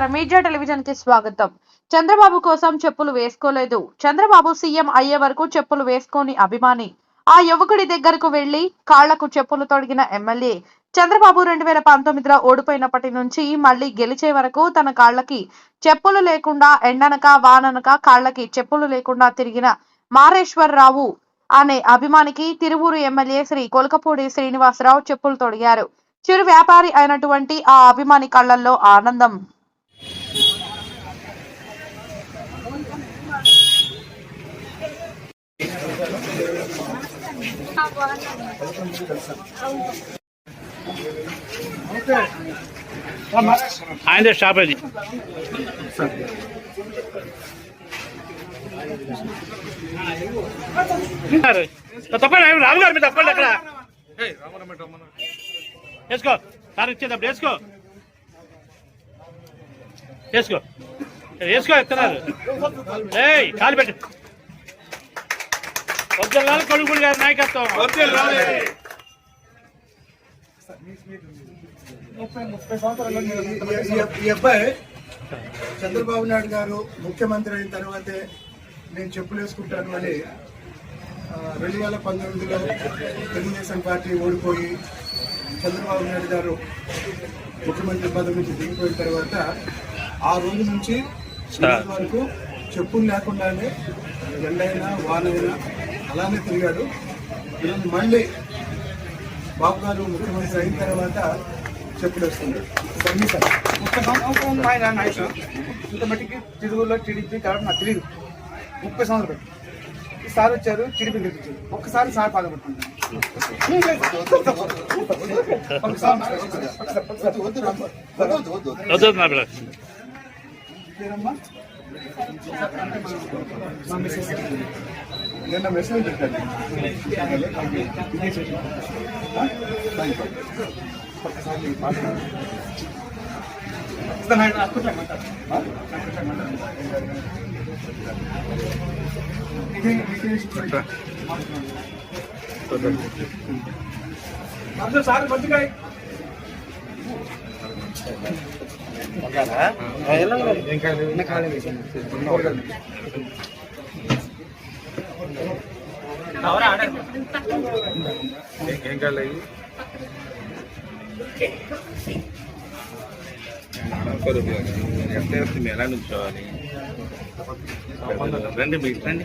నమస్కారం media television కి స్వాగతం. చంద్రబాబు కోసం చెప్పులు వేసుకోలేదు. చంద్రబాబు సీఎం అయ్యే వరకు చెప్పులు వేసుకోని అభిమాని. ఆ యువకుడి దగ్గరకు వెళ్లి కాళ్లకు చెప్పులు తొడిగిన ఎమ్మెల్యే. చంద్రబాబు 2019లో ఓడిపోయినప్పటి నుంచి మళ్లీ గెలిచే వరకు తన కాళ్లకి చెప్పులు లేకుండా ఎండనక వాననక కాళ్లకి చెప్పులు లేకుండా తిరిగిన మారేశ్వరరావు అనే అభిమానికి తిరువూరు ఎమ్మెల్యే శ్రీ కొలకపూడి శ్రీనివాసరావు చెప్పులు తొడిగారు. చిరు వ్యాపారి అయినటువంటి ఆ అభిమాని కళ్ళల్లో ఆనందం. ఆయన షాప్ అది తప్పండి రాము గారు మీరు తప్పండి అక్కడ వేసుకో సార్ ఇచ్చేటప్పుడు వేసుకో వేసుకో వేసుకో ఎత్తున్నారు కాలు పెట్టు వద్దరు కొడుకుడు గారి నాయకత్వం ఈ అబ్బాయి చంద్రబాబు నాయుడు గారు ముఖ్యమంత్రి అయిన తర్వాతే నేను చెప్పులు వేసుకుంటాను అని 2019లో తెలుగుదేశం పార్టీ ఓడిపోయి చంద్రబాబు నాయుడు గారు ముఖ్యమంత్రి పదవి నుంచి దిగిపోయిన తర్వాత ఆ రోజు నుంచి వరకు చెప్పులు లేకుండానే ఎండైనా వానైనా అలానే తిరిగాడు. ఈరోజు మళ్ళీ బాబు గారు ముఖ్యమంత్రి అయిన తర్వాత చెప్పులు వేసుకున్నాడు. ఇంత మట్టికి తిరుగులో టీడీపీ కాబట్టి నాకు తెలియదు. 30 సంవత్సరాలు ఈసారి వచ్చారు టీడీపీ గెలిపించారు. ఒక్కసారి సార్ బాధపడుతుంటాను. నిన్న మెసేజ్ పెట్టాను. సార్ మంచిగా ఏం కాదు ఎట్లా ఎలా నుంచోవాలి రండి మీకు రండి